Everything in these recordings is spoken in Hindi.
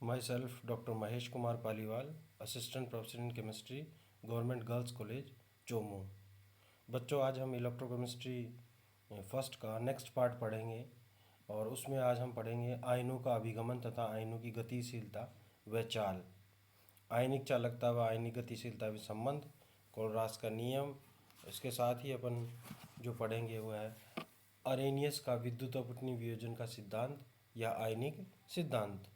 My self doctor Mahesh Kumar Paliwal, assistant professor in chemistry, government girls college Chomu. बच्चों, आज हम इलेक्ट्रोकेमिस्ट्री फर्स्ट का नेक्स्ट पार्ट पढ़ेंगे और उसमें आज हम पढ़ेंगे आयनों का अभिगमन तथा आयनों की गतिशीलता व चाल, आयनिक चालकता व आयनिक गतिशीलता में संबंध, कोलरास का नियम। इसके साथ ही अपन जो पढ़ेंगे वो है अरेनियस का विद्युत अपवर्तनीय वियोजन का सिद्धांत या आयनिक सिद्धांत।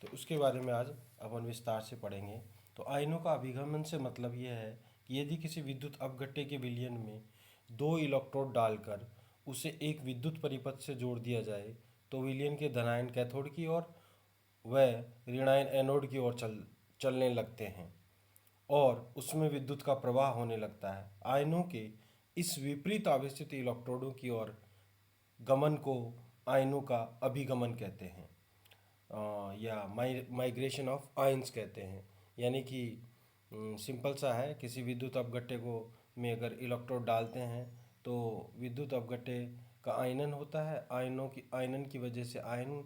तो उसके बारे में आज अपन विस्तार से पढ़ेंगे। तो आयनों का अभिगमन से मतलब यह है कि यदि किसी विद्युत अपघट्य के विलयन में दो इलेक्ट्रोड डालकर उसे एक विद्युत परिपथ से जोड़ दिया जाए तो विलयन के धनायन कैथोड की ओर व ऋणायन एनोड की ओर चलने लगते हैं और उसमें विद्युत का प्रवाह होने लगता है। आयनों के इस विपरीत आवेशित इलेक्ट्रोडों की ओर गमन को आयनों का अभिगमन कहते हैं या माइग्रेशन ऑफ आयंस कहते हैं। यानी कि सिंपल सा है, किसी विद्युत अपघट्य को में अगर इलेक्ट्रोड डालते हैं तो विद्युत अपघट्य का आयनन होता है। आयनन की वजह से आयन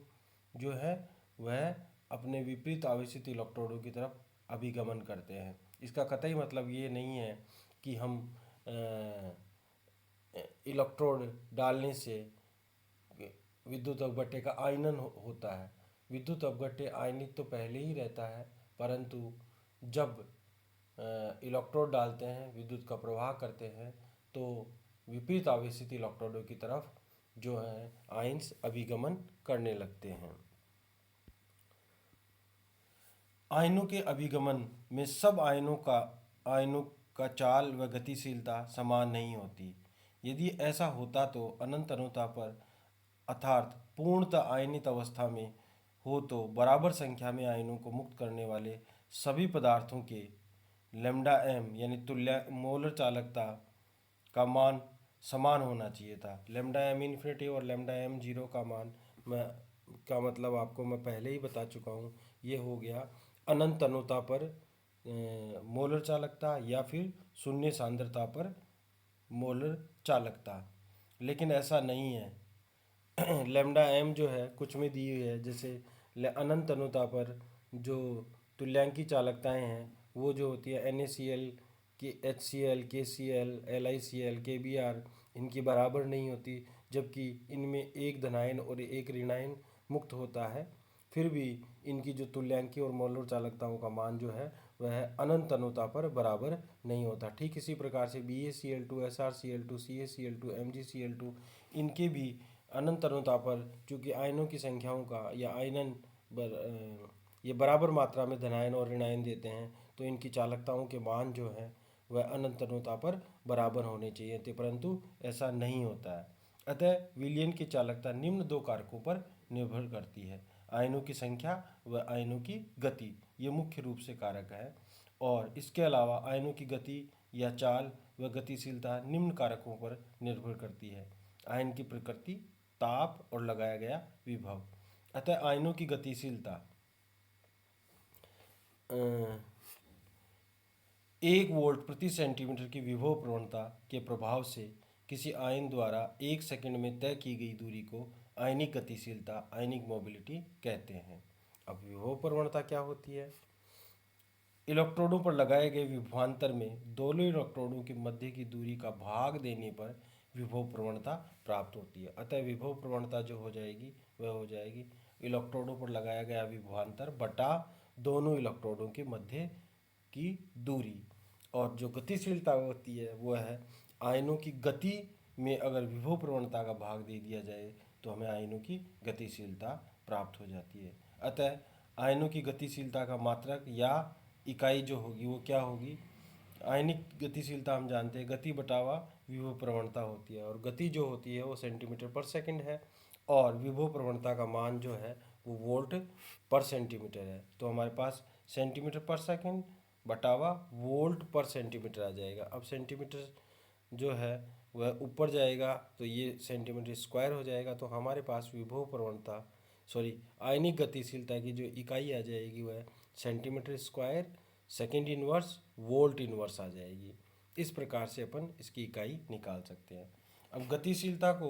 जो है वह अपने विपरीत आवेशित इलेक्ट्रोडों की तरफ अभिगमन करते हैं। इसका कतई मतलब ये नहीं है कि हम इलेक्ट्रोड डालने से विद्युत अपघट्य का आयनन होता है। विद्युत अपघट्य आयनिक तो पहले ही रहता है, परंतु जब इलेक्ट्रोड डालते हैं, विद्युत का प्रवाह करते हैं, तो विपरीत आवेशित इलेक्ट्रोडों की तरफ जो है आयन्स अभिगमन करने लगते हैं। आयनों के अभिगमन में सब आयनों का चाल व गतिशीलता समान नहीं होती। यदि ऐसा होता तो अनंत अनुता पर अर्थात पूर्णतः आयनित अवस्था में हो तो बराबर संख्या में आयनों को मुक्त करने वाले सभी पदार्थों के लैम्डा एम यानी तुल्य मोलर चालकता का मान समान होना चाहिए था। लैम्डा एम इन्फिनिटी और लैम्डा एम जीरो का मान मतलब आपको मैं पहले ही बता चुका हूँ। ये हो गया अनंत अनुता पर मोलर चालकता या फिर शून्य सांद्रता पर मोलर चालकता। लेकिन ऐसा नहीं है। लैम्डा एम जो है कुछ में दी हुई है, जैसे अनंत अनुता पर जो तुल्यांकी चालकताएं हैं वो जो होती है NaCl के HCl KCl LiCl KBr इनकी बराबर नहीं होती, जबकि इनमें एक धनायन और एक ऋणायन मुक्त होता है। फिर भी इनकी जो तुल्यांकी और मोलर चालकताओं का मान जो है वह अनंत अनुता पर बराबर नहीं होता। ठीक इसी प्रकार से BaCl2 SrCl2 CaCl2 MgCl2 इनके भी अनंत अनुता पर चूँकि आयनों की संख्याओं का या ये बराबर मात्रा में धनायन और ऋणायन देते हैं, तो इनकी चालकताओं के मान जो है वह अनंत अनुता पर बराबर होने चाहिए थे, परंतु ऐसा नहीं होता है। अतः विलयन की चालकता निम्न दो कारकों पर निर्भर करती है, आयनों की संख्या व आयनों की गति। ये मुख्य रूप से कारक है और इसके अलावा आयनों की गति या चाल व गतिशीलता निम्न कारकों पर निर्भर करती है: आयन की प्रकृति, ताप और लगाया गया विभव। अतः आयनों की गतिशीलता 1 वोल्ट प्रति सेंटीमीटर की विभव प्रवणता के प्रभाव से किसी आयन द्वारा 1 सेकंड में तय की गई दूरी को आयनिक गतिशीलता आयनिक मोबिलिटी कहते हैं। अब विभव प्रवणता क्या होती है? इलेक्ट्रोडों पर लगाए गए विभवांतर में दोनों इलेक्ट्रोडों के मध्य की दूरी का भाग देने पर विभव प्रवणता प्राप्त होती है। अतः विभव प्रवणता जो हो जाएगी वह हो जाएगी इलेक्ट्रोडों पर लगाया गया विभवांतर बटा दोनों इलेक्ट्रोडों के मध्य की दूरी। और जो गतिशीलता होती है वो है आयनों की गति में अगर विभव प्रवणता का भाग दे दिया जाए तो हमें आयनों की गतिशीलता प्राप्त हो जाती है। अतः आयनों की गतिशीलता का मात्रक या इकाई जो होगी वो क्या होगी? आयनिक गतिशीलता हम जानते हैं गति बटावा विभव प्रवणता होती है, और गति जो होती है वो सेंटीमीटर पर सेकंड है और विभव प्रवणता का मान जो है वो वोल्ट पर सेंटीमीटर है। तो हमारे पास सेंटीमीटर पर सेकंड बटावा वोल्ट पर सेंटीमीटर आ जाएगा। अब सेंटीमीटर जो है वह ऊपर जाएगा तो ये सेंटीमीटर स्क्वायर हो जाएगा, तो हमारे पास विभव प्रवणता आयनिक गतिशीलता की जो इकाई आ जाएगी वह centimetre square second inverse volt inverse आ जाएगी। इस प्रकार से अपन इसकी इकाई निकाल सकते हैं। अब गतिशीलता को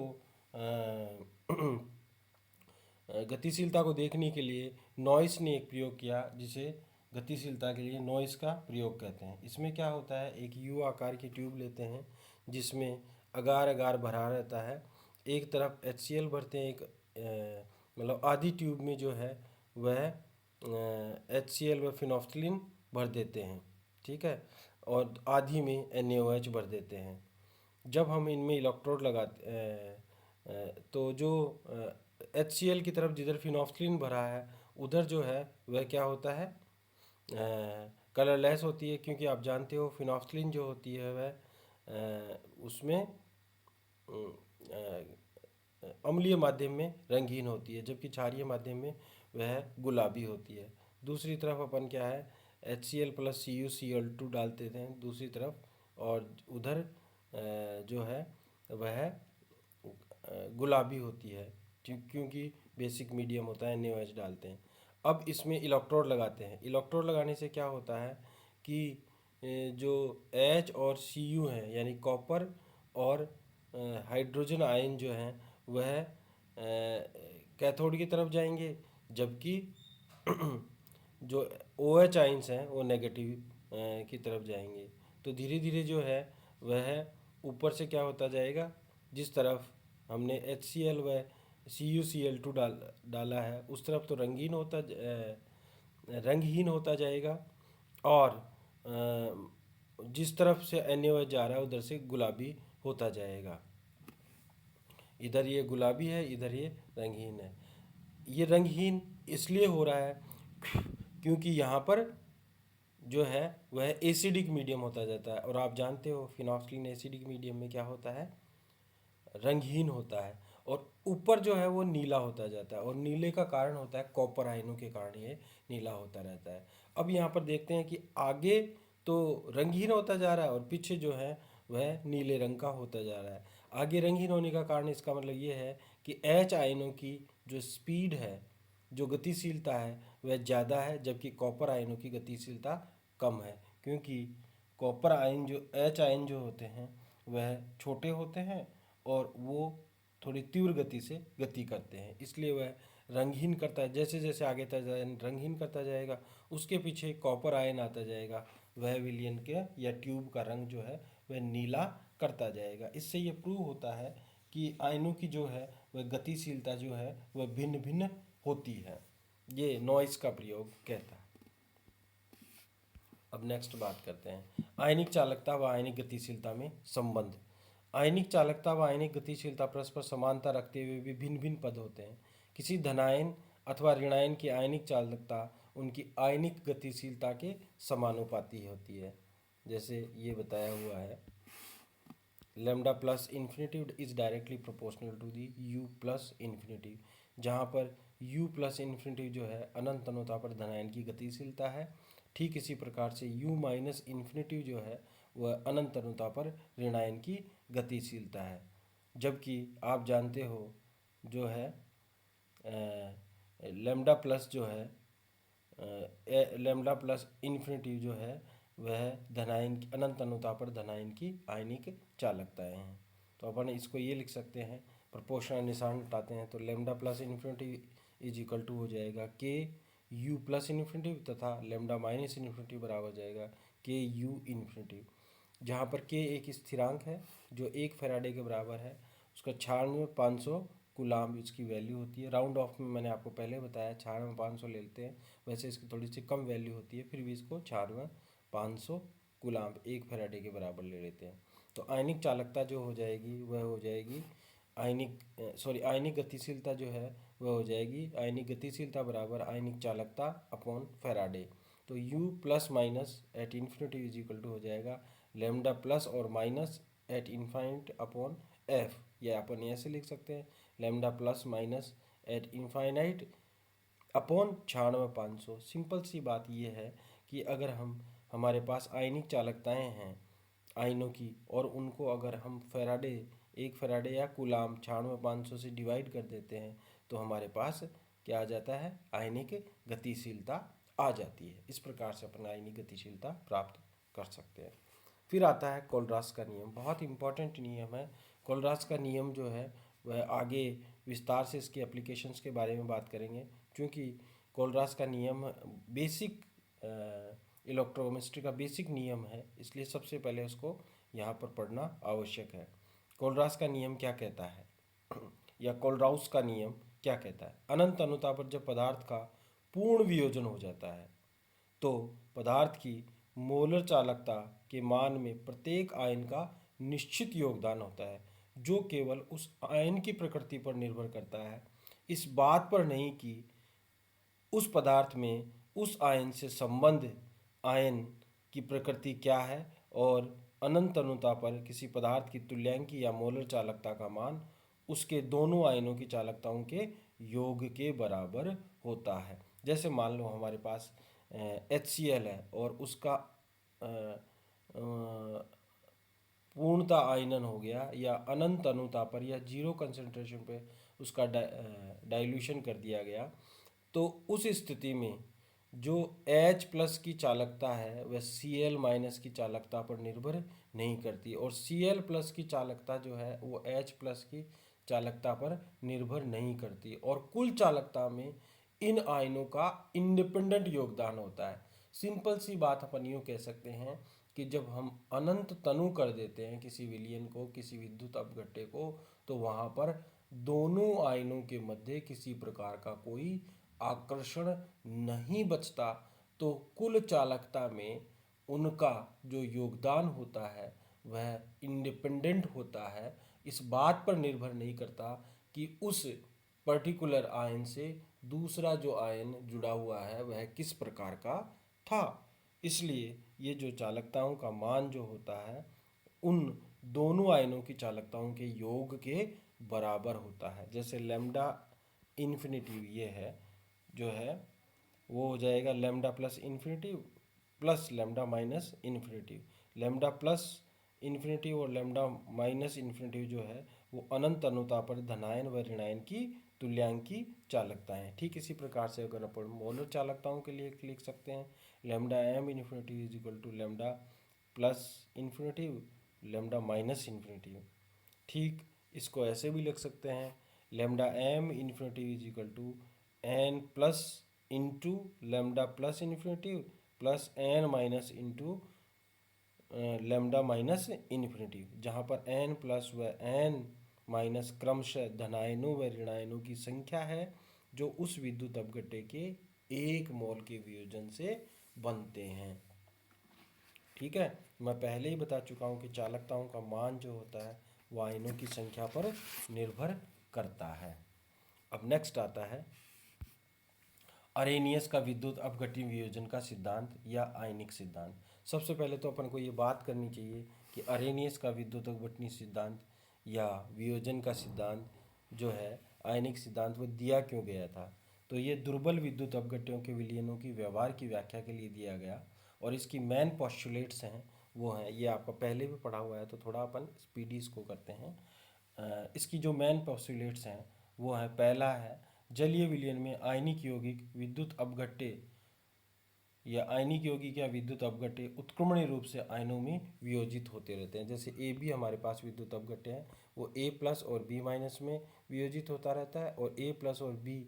गतिशीलता को देखने के लिए नॉइस ने एक प्रयोग किया, जिसे गतिशीलता के लिए नॉइस का प्रयोग कहते हैं। इसमें क्या होता है, एक यू आकार की ट्यूब लेते हैं जिसमें अगार अगार भरा रहता है। एक तरफ HCl भरते हैं, मतलब आधी ट्यूब में जो है वह HCl व फिनोफ्थलीन भर देते हैं, ठीक है, और आधी में NaOH भर देते हैं। जब हम इनमें इलेक्ट्रोड लगाते तो जो HCl की तरफ जिधर फिनोफ्थलीन भरा है उधर जो है वह क्या होता है, कलरलेस होती है, क्योंकि आप जानते हो फिनोफ्थलीन जो होती है वह उसमें अम्लीय माध्यम में रंगीन होती है, जबकि क्षारीय माध्यम में वह गुलाबी होती है। दूसरी तरफ अपन क्या है, HCl प्लस CuCl2 डालते थे दूसरी तरफ, और उधर जो है वह गुलाबी होती है, क्योंकि बेसिक मीडियम होता है, NaOH डालते हैं। अब इसमें इलेक्ट्रोड लगाते हैं। इलेक्ट्रोड लगाने से क्या होता है कि जो H और Cu हैं, यानी कॉपर और हाइड्रोजन आयन जो हैं वह कैथोड की तरफ जाएंगे, जबकि जो OH आयन्स हैं वो नेगेटिव की तरफ जाएंगे। तो धीरे धीरे जो है वह ऊपर से क्या होता जाएगा, जिस तरफ हमने HCl व CuCl2 डाला है उस तरफ तो रंगहीन होता जाएगा, और जिस तरफ से NaOH जा रहा है उधर से गुलाबी होता जाएगा। इधर ये गुलाबी है, इधर ये रंगहीन है। ये रंगहीन इसलिए हो रहा है क्योंकि यहाँ पर जो है वह एसिडिक मीडियम होता जाता है, और आप जानते हो फिनोक्सिलिन एसिडिक मीडियम में क्या होता है, रंगहीन होता है, और ऊपर जो है वो नीला होता जाता है, और नीले का कारण होता है कॉपर आयनों के कारण ये नीला होता रहता है। अब यहाँ पर देखते हैं कि आगे तो रंगहीन होता जा रहा है और पीछे जो है वह नीले रंग का होता जा रहा है। आगे रंगहीन होने का कारण इसका मतलब ये है कि H आयनों की जो स्पीड है, जो गतिशीलता है वह ज़्यादा है, जबकि कॉपर आयनों की गतिशीलता कम है, क्योंकि कॉपर आयन जो H आयन जो होते हैं वह छोटे होते हैं और वो थोड़ी तीव्र गति से गति करते हैं, इसलिए वह रंगहीन करता है। जैसे जैसे आगे तक रंगहीन करता जाएगा उसके पीछे कॉपर आयन आता जाएगा, वह विलयन के या ट्यूब का रंग जो है वह नीला करता जाएगा। इससे ये प्रूव होता है कि आयनों की जो है वह गतिशीलता जो है वह भिन्न भिन्न होती है। ये नॉइस का प्रयोग कहता है। अब नेक्स्ट बात करते हैं आयनिक चालकता व आयनिक गतिशीलता में संबंध। आयनिक चालकता व आयनिक गतिशीलता परस्पर समानता रखते हुए भी भिन्न भिन्न पद होते हैं। किसी धनायन अथवा ऋणायन की आयनिक चालकता उनकी आयनिक गतिशीलता के समानुपाती होती है। जैसे ये बताया हुआ है, lambda plus infinitive is directly proportional to the U plus infinitive, जहाँ पर यू प्लस इन्फिनेटिव जो है अनंत अनुता पर धनायन की गतिशीलता है। ठीक इसी प्रकार से यू माइनस इन्फिनेटिव जो है वह अनंत अनुता पर ऋणायन की गतिशीलता है। जबकि आप जानते हो जो है लैम्डा प्लस जो है लैम्डा प्लस इन्फिनेटिव जो है वह धनायन अनंत अनुता पर धनायन की आयनिक चालकताएं हैं। तो अपन इसको ये लिख सकते हैं, प्रोपोर्शनल निशान हटाते हैं तो lambda plus infinitive is equal to हो जाएगा के यू प्लस इन्फिनेटिव, तथा लैम्डा माइनस इन्फिनेटिव बराबर हो जाएगा के यू इन्फिनेटिव, जहाँ पर के एक स्थिरांक है जो 1 फैराडे के बराबर है। उसका 96,500 कूलाम इसकी वैल्यू होती है। राउंड ऑफ में मैंने आपको पहले बताया 96,500 लेते हैं, वैसे इसकी थोड़ी सी कम वैल्यू होती है, फिर भी इसको 96,500 कूलाम 1 फैराडे के बराबर ले लेते हैं। तो आयनिक चालकता जो हो जाएगी वह हो जाएगी आयनिक गतिशीलता जो है वह हो जाएगी आयनिक गतिशीलता बराबर आयनिक चालकता अपॉन फैराडे। तो U plus minus at infinity is equal to हो जाएगा लेमडा प्लस और minus at infinite upon F, या अपन ऐसे लिख सकते हैं lambda plus minus at infinite upon 96,500। Simple सी बात यह है कि अगर हमारे पास आयनिक चालकताएं हैं आयनों की, और उनको अगर हम फैराडे 1 फैराडे या कूलाम 96,500 से डिवाइड कर देते हैं तो हमारे पास क्या आ जाता है, आयनिक गतिशीलता आ जाती है। इस प्रकार से अपन आयनिक गतिशीलता प्राप्त कर सकते हैं। फिर आता है कोलरास का नियम, बहुत इंपॉर्टेंट नियम है। कोलरास का नियम जो है वह आगे विस्तार से इसके एप्लीकेशंस के बारे में बात करेंगे, क्योंकि कोलरास का नियम बेसिक इलेक्ट्रोकेमिस्ट्री का बेसिक नियम है, इसलिए सबसे पहले उसको यहाँ पर पढ़ना आवश्यक है। कोलरास का नियम क्या कहता है या कोलराउस का नियम क्या कहता है? अनंत अनुता पर जब पदार्थ का पूर्ण वियोजन हो जाता है तो पदार्थ की मोलर चालकता के मान में प्रत्येक आयन का निश्चित योगदान होता है, जो केवल उस आयन की प्रकृति पर निर्भर करता है, इस बात पर नहीं कि उस पदार्थ में उस आयन से संबंध आयन की प्रकृति क्या है। और अनंत अनुता पर किसी पदार्थ की तुल्यांकी या मोलर चालकता का मान उसके दोनों आयनों की चालकताओं के योग के बराबर होता है। जैसे मान लो हमारे पास HCl है और उसका पूर्णता आयनन हो गया या अनंत अनुता पर या जीरो कंसंट्रेशन पे उसका डाइल्यूशन कर दिया गया, तो उस स्थिति में जो H प्लस की चालकता है वह Cl माइनस की चालकता पर निर्भर नहीं करती, और Cl प्लस की चालकता जो है वो H प्लस की चालकता पर निर्भर नहीं करती, और कुल चालकता में इन आयनों का इंडिपेंडेंट योगदान होता है। सिंपल सी बात अपन यूँ कह सकते हैं कि जब हम अनंत तनु कर देते हैं किसी विलयन को, किसी विद्युत अपघट्य को, तो वहाँ पर दोनों आयनों के मध्य किसी प्रकार का कोई आकर्षण नहीं बचता, तो कुल चालकता में उनका जो योगदान होता है वह इंडिपेंडेंट होता है, इस बात पर निर्भर नहीं करता कि उस पर्टिकुलर आयन से दूसरा जो आयन जुड़ा हुआ है वह किस प्रकार का था। इसलिए ये जो चालकताओं का मान जो होता है उन दोनों आयनों की चालकताओं के योग के बराबर होता है। जैसे लैम्डा इन्फिनिटिव ये है जो है वो हो जाएगा lambda plus infinitive plus lambda minus infinitive. Lambda plus infinitive और लैम्डा माइनस इन्फिनिटिव जो है वो अनंत अनुता पर धनायन व ऋणायन की तुल्यांकी चालकताएं। ठीक इसी प्रकार से अगर अपन मोलर चालकताओं के लिए लिख सकते हैं, lambda m infinitive is equal to lambda plus infinitive lambda minus infinitive. ठीक इसको ऐसे भी लिख सकते हैं, lambda m infinitive is equal to n plus into lambda plus infinitive plus n minus into lambda minus infinitive, जहाँ पर एन प्लस व एन माइनस क्रमशः धनायनों व ऋणायनों की संख्या है जो उस विद्युत अपघट्य के एक मोल के वियोजन से बनते हैं। ठीक है, मैं पहले ही बता चुका हूँ कि चालकताओं का मान जो होता है वो आयनों की संख्या पर निर्भर करता है। अब नेक्स्ट आता है अरेनियस का विद्युत अपघट्य वियोजन का सिद्धांत या आयनिक सिद्धांत। सबसे पहले तो अपन को ये बात करनी चाहिए कि अरेनियस का विद्युत अपघट्य सिद्धांत या वियोजन का सिद्धांत जो है आयनिक सिद्धांत वो दिया क्यों गया था। तो ये दुर्बल विद्युत अपघट्यों के विलयनों की व्यवहार की व्याख्या के लिए दिया गया, और इसकी मेन पोस्टुलेट्स हैं वो हैं, ये आपका पहले भी पढ़ा हुआ है तो थोड़ा अपन स्पीडी इसको करते हैं। इसकी जो मेन पोस्टुलेट्स हैं वो है, पहला है जलीय विलयन में आयनिक यौगिक विद्युत अपघट्य या आयनिक यौगिक या विद्युत अपघट्य उत्क्रमणीय रूप से आयनों में वियोजित होते रहते हैं। जैसे ए बी हमारे पास विद्युत अपघट्य है, वो ए प्लस और बी माइनस में वियोजित होता रहता है, और ए प्लस और बी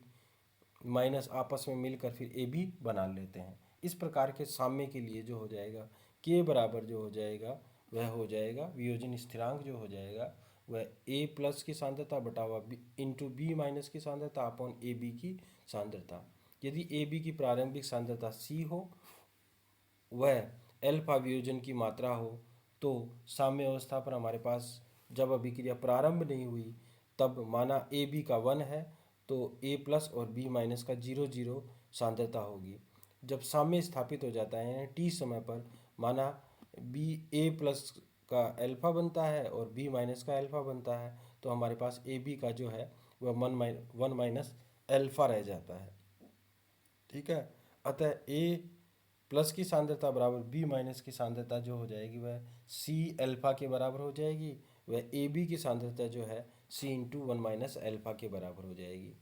माइनस आपस में मिलकर फिर ए बी बना लेते हैं। इस प्रकार के साम्य के लिए जो हो जाएगा के बराबर जो हो जाएगा वह हो जाएगा वियोजन स्थिरांक जो हो जाएगा वह ए प्लस की सांद्रता बटा हुआ इंटू बी माइनस की सांद्रता अपॉन ए बी की सांद्रता। यदि ए बी की प्रारंभिक सांद्रता सी हो वह एल्फा वियोजन की मात्रा हो, तो साम्य अवस्था पर हमारे पास जब अभिक्रिया प्रारंभ नहीं हुई तब माना ए बी का 1 है तो ए प्लस और बी माइनस का 0 सांद्रता होगी। जब साम्य स्थापित हो जाता है टी समय पर माना बी ए प्लस का अल्फा बनता है और बी माइनस का अल्फा बनता है, तो हमारे पास ए बी का जो है वह 1 माइनस अल्फा रह जाता है। ठीक है, अतः ए प्लस की सांद्रता बराबर बी माइनस की सांद्रता जो हो जाएगी वह सी अल्फा के बराबर हो जाएगी, वह ए बी की सांद्रता जो है सी इंटू 1 माइनस अल्फा के बराबर हो जाएगी।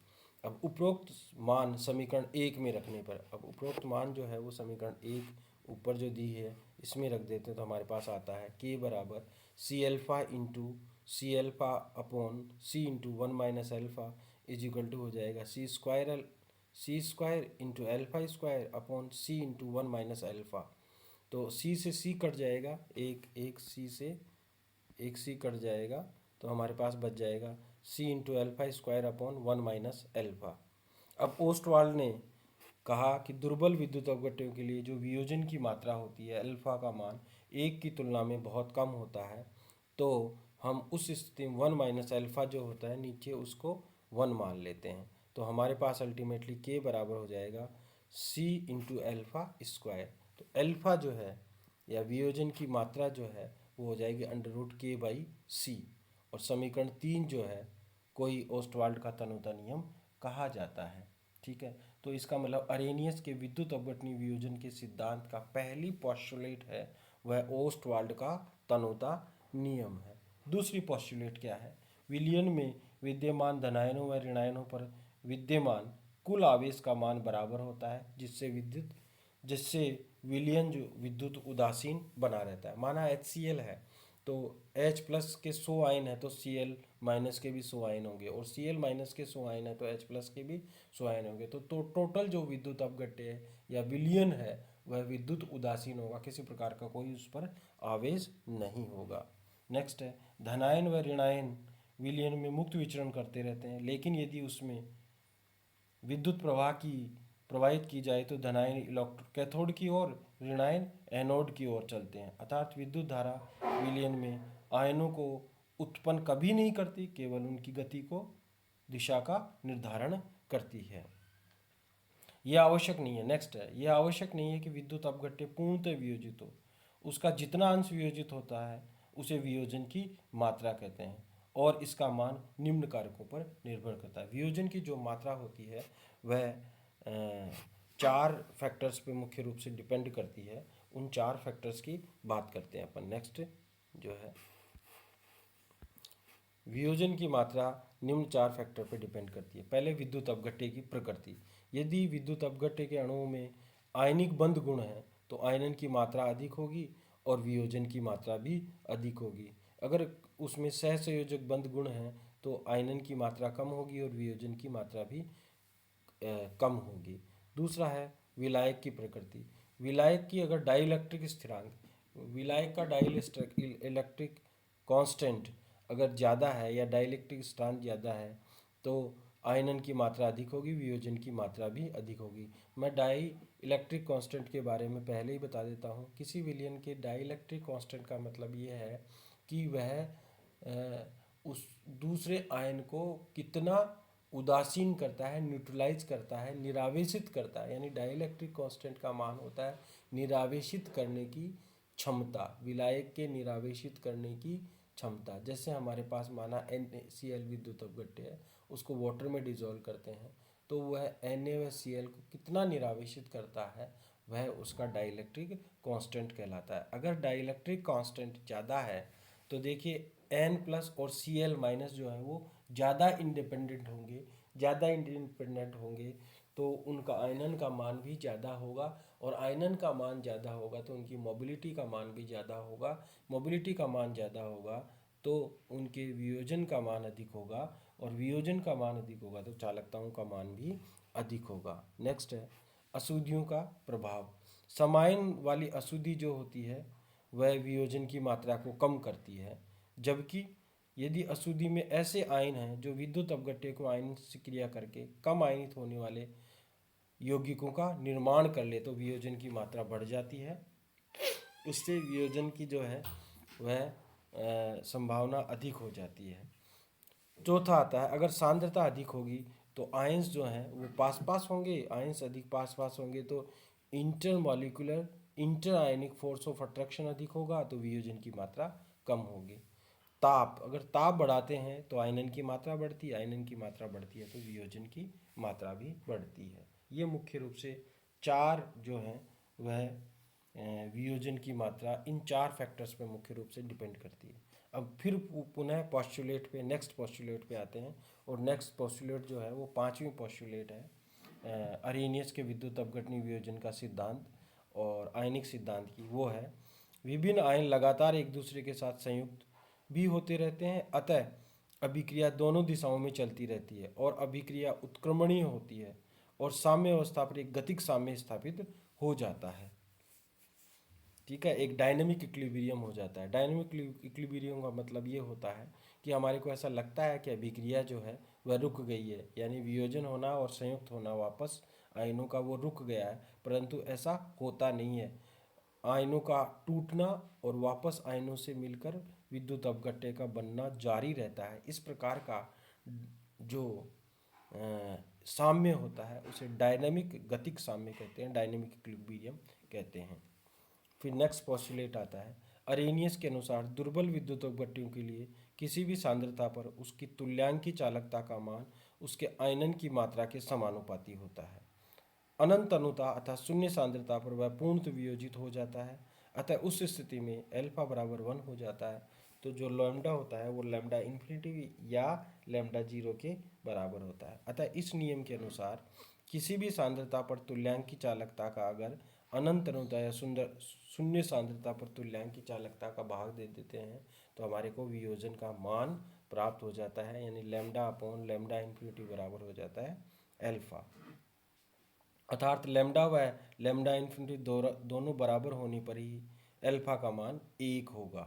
अब उपरोक्त मान समीकरण 1 में रखने पर, अब उपरोक्त मान जो है वो समीकरण 1 ऊपर जो दी है इसमें रख देते हैं तो हमारे पास आता है के बराबर C alpha into C alpha upon C into 1 minus alpha is equal to हो जाएगा C² into alpha square upon C into 1 - alpha. तो C से C कट जाएगा, एक C कट जाएगा, तो हमारे पास बच जाएगा C into alpha square upon 1 - alpha. अब ओस्टवाल्ड ने कहा कि दुर्बल विद्युत अपघट्यों के लिए जो वियोजन की मात्रा होती है अल्फ़ा का मान 1 की तुलना में बहुत कम होता है, तो हम उस स्थिति में 1 - अल्फ़ा जो होता है नीचे उसको 1 मान लेते हैं। तो हमारे पास अल्टीमेटली के बराबर हो जाएगा C इंटू एल्फ़ा स्क्वायर। तो अल्फ़ा जो है या वियोजन की मात्रा जो है वो हो जाएगी √k/c। और समीकरण 3 जो है कोई ओस्टवाल्ड का तनोता नियम कहा जाता है। ठीक है, तो इसका मतलब अरेनियस के विद्युत अपघटनी वियोजन के सिद्धांत का पहली पोस्टुलेट है वह ओस्टवाल्ड का तनोता नियम है। दूसरी पोस्टुलेट क्या है? विलयन में विद्यमान धनायनों व ऋणायनों पर विद्यमान कुल आवेश का मान बराबर होता है, जिससे विलयन जो विद्युत उदासीन बना रहता है। माना HCl है तो H+ के 100 आयन है तो Cl- के भी 100 आयन होंगे, और Cl- के 100 आयन है तो H+ के भी 100 आयन होंगे। तो टोटल जो विद्युत अपघट्य है या विलयन है वह विद्युत उदासीन होगा, किसी प्रकार का कोई उस पर आवेश नहीं होगा। नेक्स्ट है धनायन व ऋणायन विलयन में मुक्त विचरण करते रहते हैं, लेकिन यदि उसमें विद्युत प्रवाह की प्रवाहित की जाए तो धनायन कैथोड की ओर, ऋणायन एनोड की ओर चलते हैं। अर्थात विद्युत धारा विलयन में आयनों को उत्पन्न कभी नहीं करती, केवल उनकी गति को दिशा का निर्धारण करती है। यह आवश्यक नहीं है, नेक्स्ट है, यह आवश्यक नहीं है कि विद्युत अपघट्य पूर्णतः वियोजित हो। उसका जितना अंश वियोजित होता है उसे वियोजन की मात्रा कहते हैं, और इसका मान निम्न कारकों पर निर्भर करता है। वियोजन की जो मात्रा होती है वह 4 फैक्टर्स पे मुख्य रूप से डिपेंड करती है। उन 4 फैक्टर्स की बात करते हैं अपन। नेक्स्ट जो है वियोजन की मात्रा निम्न 4 फैक्टर पर डिपेंड करती है। पहले विद्युत अपघट्य की प्रकृति। यदि विद्युत अपघट्य के अणुओं में आयनिक बंध गुण है तो आयनन की मात्रा अधिक होगी और वियोजन की मात्रा भी अधिक होगी। अगर उसमें सहसंयोजक बंध गुण है तो आयनन की मात्रा कम होगी और वियोजन की मात्रा भी कम होगी। दूसरा है विलायक की प्रकृति। विलायक की अगर डाइलेक्ट्रिक स्थिरांक, विलायक का इलेक्ट्रिक कांस्टेंट अगर ज़्यादा है या डाइलेक्ट्रिक स्थिरांक ज़्यादा है तो आयनन की मात्रा अधिक होगी, वियोजन की मात्रा भी अधिक होगी। मैं डाई इलेक्ट्रिक कांस्टेंट के बारे में पहले ही बता देता हूँ। किसी विलयन के डाई इलेक्ट्रिक कांस्टेंट का मतलब ये है कि वह उस दूसरे आयन को कितना उदासीन करता है, न्यूट्रलाइज करता है, निरावेशित करता है। यानी डाइलेक्ट्रिक कांस्टेंट का मान होता है निरावेशित करने की क्षमता, विलायक के निरावेशित करने की क्षमता। जैसे हमारे पास माना NaCl विद्युत अपघट्य है, उसको वाटर में डिजोल्व करते हैं तो वह Na व Cl को कितना निरावेशित करता है वह उसका डाइलेक्ट्रिक कांस्टेंट कहलाता है। अगर डाइलेक्ट्रिक कांस्टेंट ज़्यादा है तो देखिए N+ और Cl- जो है वो ज़्यादा इंडिपेंडेंट होंगे तो उनका आयनन का मान भी ज़्यादा होगा, और आयनन का मान ज़्यादा होगा तो उनकी मोबिलिटी का मान भी ज़्यादा होगा। मोबिलिटी का मान ज़्यादा होगा तो उनके वियोजन का मान अधिक होगा, और वियोजन का मान अधिक होगा तो चालकताओं का मान भी अधिक होगा। नेक्स्ट है अशुद्धियों का प्रभाव। समायन वाली अशुद्धि जो होती है वह वियोजन की मात्रा को कम करती है, जबकि यदि अशुद्धि में ऐसे आयन हैं जो विद्युत अपघट्य को आयन से क्रिया करके कम आयनित होने वाले यौगिकों का निर्माण कर ले तो वियोजन की मात्रा बढ़ जाती है। उससे वियोजन की जो है वह संभावना अधिक हो जाती है। चौथा आता है अगर सांद्रता अधिक होगी तो आयंस जो हैं वो पास पास होंगे, आयंस अधिक पास पास होंगे तो intermolecular inter ionic force of attraction अधिक होगा तो वियोजन की मात्रा कम होगी। ताप, अगर ताप बढ़ाते हैं तो आयनन की मात्रा बढ़ती है, आयनन की मात्रा बढ़ती है तो वियोजन की मात्रा भी बढ़ती है। ये मुख्य रूप से 4 जो हैं वह वियोजन की मात्रा इन 4 फैक्टर्स पे मुख्य रूप से डिपेंड करती है। अब फिर पुनः पोस्टुलेट पे, नेक्स्ट पोस्टुलेट पे आते हैं, और नेक्स्ट पोस्टुलेट जो है वो 5वीं पोस्टुलेट है अरेनियस के विद्युत अपघटनी वियोजन का सिद्धांत और आयनिक सिद्धांत की। वो है विभिन्न आयन लगातार एक दूसरे के साथ संयुक्त भी होते रहते हैं, अतः अभिक्रिया दोनों दिशाओं में चलती रहती है और अभिक्रिया उत्क्रमणीय होती है और साम्य अवस्था पर एक गतिक साम्य स्थापित हो जाता है। ठीक है, एक डायनेमिक इक्विलिब्रियम हो जाता है। डायनेमिक इक्विलिब्रियम का मतलब ये होता है कि हमारे को ऐसा लगता है कि अभिक्रिया जो है वह रुक गई है, यानी वियोजन होना और संयुक्त होना वापस आयनों का वो रुक गया है, परंतु ऐसा होता नहीं है। आयनों का टूटना और वापस आयनों से मिलकर विद्युत अपघट्य का बनना जारी रहता है। इस प्रकार का जो साम्य होता है उसे डायनेमिक गतिक साम्य कहते हैं, डायनेमिक इक्विलिब्रियम कहते हैं। फिर नेक्स्ट पोस्टुलेट आता है, अरेनियस के अनुसार दुर्बल विद्युत अपघट्यों के लिए किसी भी सांद्रता पर उसकी तुल्यांकी चालकता का मान उसके आयनन की मात्रा के समानुपाती होता है। अनंत अनुता अतः शून्य सांद्रता पर वह पूर्णतः वियोजित हो जाता है। अतः उस स्थिति में अल्फा बराबर 1 हो जाता है। तो जो लैम्डा होता है वो लैम्डा इन्फिनिटी या लैम्डा जीरो के बराबर होता है। अतः इस नियम के अनुसार किसी भी सांद्रता पर तुल्यांकी चालकता का अगर अनंत अनुता या शून्य सांद्रता पर तुल्यांकी चालकता का भाग दे देते हैं तो हमारे को वियोजन का मान प्राप्त हो जाता है, यानी लैम्डा अपॉन लैम्डा इन्फिनिटी बराबर हो जाता है अल्फा। अर्थात लैम्डा व लैम्डा इन्फिनिटी दोनों बराबर होने पर ही अल्फा का मान 1 होगा।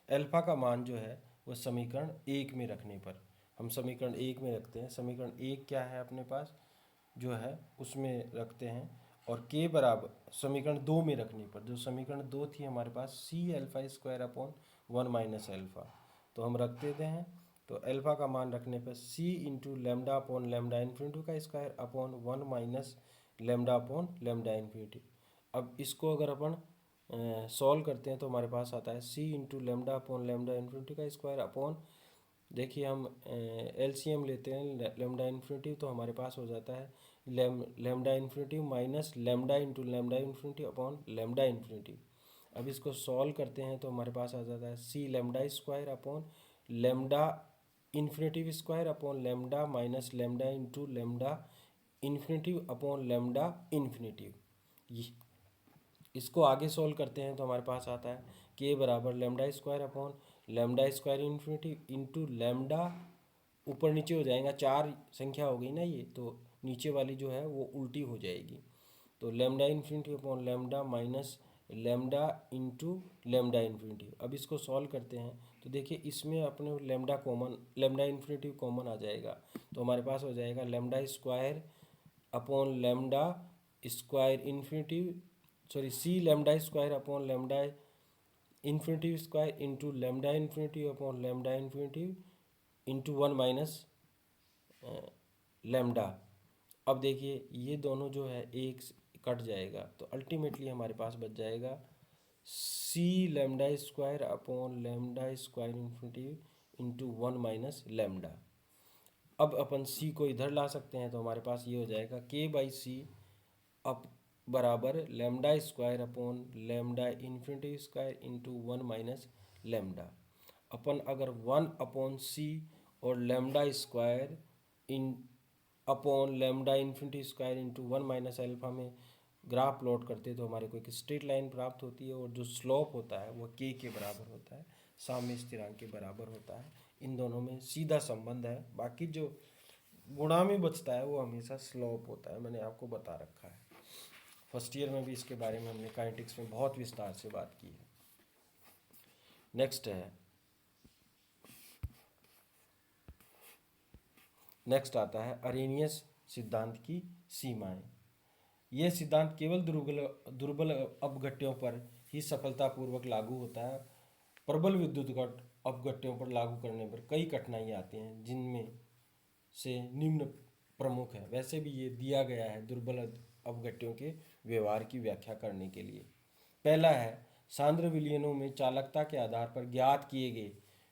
अल्फा का मान जो है वह समीकरण 1 में रखने पर, हम समीकरण 1 में रखते हैं। समीकरण 1 क्या है अपने पास जो है उसमें रखते हैं, और के बराबर समीकरण 2 में रखने पर, जो समीकरण 2 थी हमारे पास C alpha square upon 1 minus alpha, तो हम रख देते हैं। तो अल्फा का मान रखने पर C into lambda upon lambda infinity का square upon 1 minus lambda upon lambda infinity. अब इसको अगर अपन सॉल्व करते हैं तो हमारे पास आता है C into lambda upon lambda infinity का स्क्वायर अपॉन, देखिए हम एलसीएम लेते हैं लेमडा इन्फिनिटी, तो हमारे पास हो जाता है lambda infinity minus lambda into lambda infinity upon lambda infinity. अब इसको सॉल्व करते हैं तो हमारे पास आ जाता है C lambda square upon lambda infinity square upon lambda minus lambda into lambda infinity upon lambda infinity. इसको आगे सोल्व करते हैं तो हमारे पास आता है के बराबर lambda square upon lambda square infinity into lambda, ऊपर नीचे हो जाएगा, 4 संख्या हो गई ना ये, तो नीचे वाली जो है वो उल्टी हो जाएगी। तो lambda infinity upon lambda minus lambda into lambda infinity. अब इसको सॉल्व करते हैं तो देखिए इसमें अपने लेमडा इन्फिनिटी कॉमन आ जाएगा, तो हमारे पास हो जाएगा lambda square upon lambda square infinity, sorry C lambda square upon lambda infinity square into lambda infinity upon lambda infinity into 1 minus lambda. अब देखिए ये दोनों जो है एक कट जाएगा, तो अल्टीमेटली हमारे पास बच जाएगा C lambda square upon lambda square infinity into 1 minus lambda. अब अपन सी को इधर ला सकते हैं तो हमारे पास ये हो जाएगा के बाई सी अब बराबर lambda square upon lambda infinity square into 1 minus lambda. अपन अगर 1 अपॉन सी और लेमडा स्क्वायर इन upon lambda infinity square into 1 minus alpha में ग्राफ प्लॉट करते तो हमारे को एक स्ट्रेट लाइन प्राप्त होती है, और जो स्लोप होता है वो के बराबर होता है, साम्य स्थिरांक के बराबर होता है। इन दोनों में सीधा संबंध है। बाकी जो गुणा में बचता है वो हमेशा स्लोप होता है, मैंने आपको बता रखा है। फर्स्ट ईयर में भी इसके बारे में हमने काइनेटिक्स में बहुत विस्तार से बात की है। नेक्स्ट आता है अरेनियस सिद्धांत की सीमाएं। यह सिद्धांत केवल दुर्बल अपघट्यों पर ही सफलतापूर्वक लागू होता है। प्रबल विद्युत अपघट्यों पर लागू करने पर कई कठिनाइयाँ आती हैं, जिनमें से निम्न प्रमुख है। वैसे भी ये दिया गया है दुर्बल अपघट्यों के व्यवहार की व्याख्या करने के लिए। पहला है सांद्र विलयनों में चालकता के आधार पर ज्ञात किए गए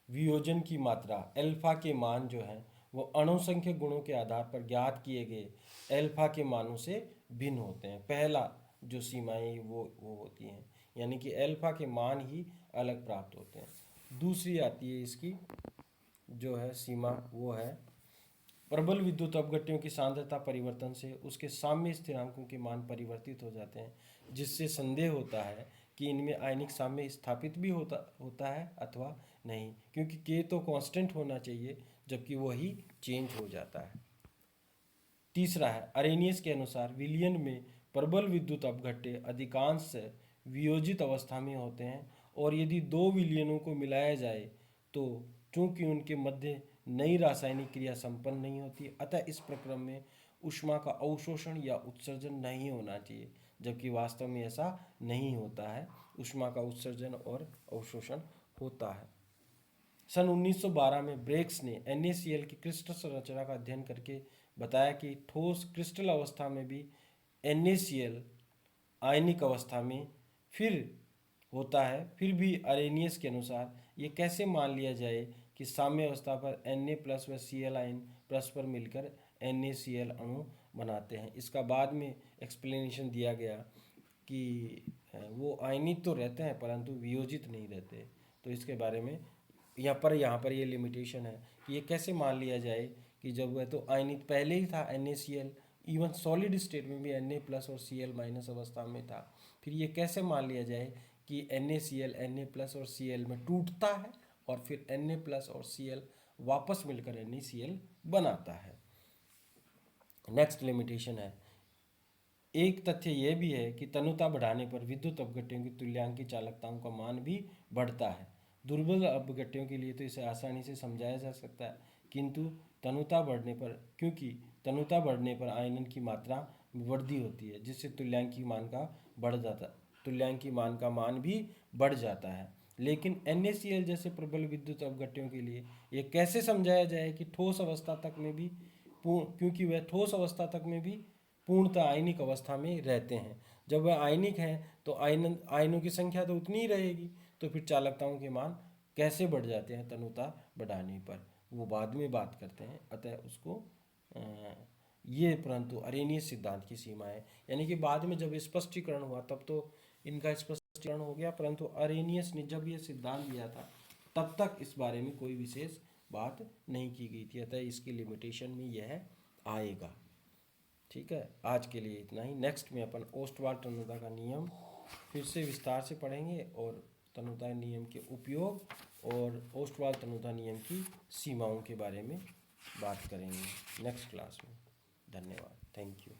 वियोजन की मात्रा अल्फा के मान जो है वो अणुसंख्यक गुणों के आधार पर ज्ञात किए गए अल्फा के मानों से भिन्न होते हैं। पहला जो सीमाएं वो होती हैं, यानी कि अल्फा के मान ही अलग प्राप्त होते हैं। दूसरी आती है इसकी जो है सीमा, वो है प्रबल विद्युत अपघट्यों की सांद्रता परिवर्तन से उसके साम्य स्थिरांकों के मान परिवर्तित हो जाते हैं, जिससे संदेह होता है कि इनमें आयनिक साम्य स्थापित भी होता है अथवा नहीं, क्योंकि के तो कांस्टेंट होना चाहिए, जबकि वही चेंज हो जाता है। तीसरा है, अरेनियस के अनुसार विलयन में प्रबल विद्युत अपघट्य अधिकांश वियोजित अवस्था में होते हैं, और यदि दो विलयनों को मिलाया जाए तो चूंकि उनके मध्य नई रासायनिक क्रिया संपन्न नहीं होती, अतः इस प्रक्रम में ऊष्मा का अवशोषण या उत्सर्जन नहीं होना चाहिए, जबकि वास्तव में ऐसा नहीं होता है। ऊष्मा का उत्सर्जन और अवशोषण होता है। सन 1912 में ब्रेक्स ने NaCl की क्रिस्टल संरचना का अध्ययन करके बताया कि ठोस क्रिस्टल अवस्था में भी NaCl आयनिक अवस्था में फिर होता है। फिर भी अरेनियस के अनुसार ये कैसे मान लिया जाए कि साम्य अवस्था पर Na प्लस व Cl आयन परस्पर मिलकर NaCl अणु बनाते हैं। इसका बाद में एक्सप्लेनेशन दिया गया कि वो आयनित तो रहते हैं परंतु वियोजित नहीं रहते। तो इसके बारे में यहाँ पर ये लिमिटेशन है कि ये कैसे मान लिया जाए कि जब वह तो आयनित पहले ही था NaCl, इवन सॉलिड स्टेट में भी Na प्लस और Cl माइनस अवस्था में था, फिर ये कैसे मान लिया जाए कि NaCl Na प्लस और Cl में टूटता है और फिर Na प्लस और Cl वापस मिलकर NaCl बनाता है। नेक्स्ट लिमिटेशन है, एक तथ्य यह भी है कि तनुता बढ़ाने पर विद्युत अपघट्यों की तुल्यांकी चालकताओं का मान भी बढ़ता है। दुर्बल अपघट्यों के लिए तो इसे आसानी से समझाया जा सकता है, किंतु तनुता बढ़ने पर, क्योंकि तनुता बढ़ने पर आयनन की मात्रा में वृद्धि होती है, जिससे तुल्यांकी मान का मान भी बढ़ जाता है। लेकिन NaCl जैसे प्रबल विद्युत अपघट्यों के लिए ये कैसे समझाया जाए कि ठोस अवस्था तक में भी क्योंकि वह ठोस अवस्था तक में भी पूर्णतः आयनिक अवस्था में रहते हैं। जब वह आयनिक हैं तो आयनों की संख्या तो उतनी ही रहेगी, तो फिर चालकताओं के मान कैसे बढ़ जाते हैं तनुता बढ़ाने पर, वो बाद में बात करते हैं। अतः उसको ये परंतु अरेनियस सिद्धांत की सीमा है, यानी कि बाद में जब स्पष्टीकरण हुआ तब तो इनका स्पष्टीकरण हो गया, परंतु अरेनियस ने जब ये सिद्धांत दिया था तब तक इस बारे में कोई विशेष बात नहीं की गई थी। अतः इसकी लिमिटेशन में यह आएगा। ठीक है, आज के लिए इतना ही। नेक्स्ट में अपन ओस्टवाल्ड तनुता का नियम फिर से विस्तार से पढ़ेंगे और तनुता नियम के उपयोग और ओस्टवाल्ड तनुता नियम की सीमाओं के बारे में बात करेंगे नेक्स्ट क्लास में। धन्यवाद, थैंक यू।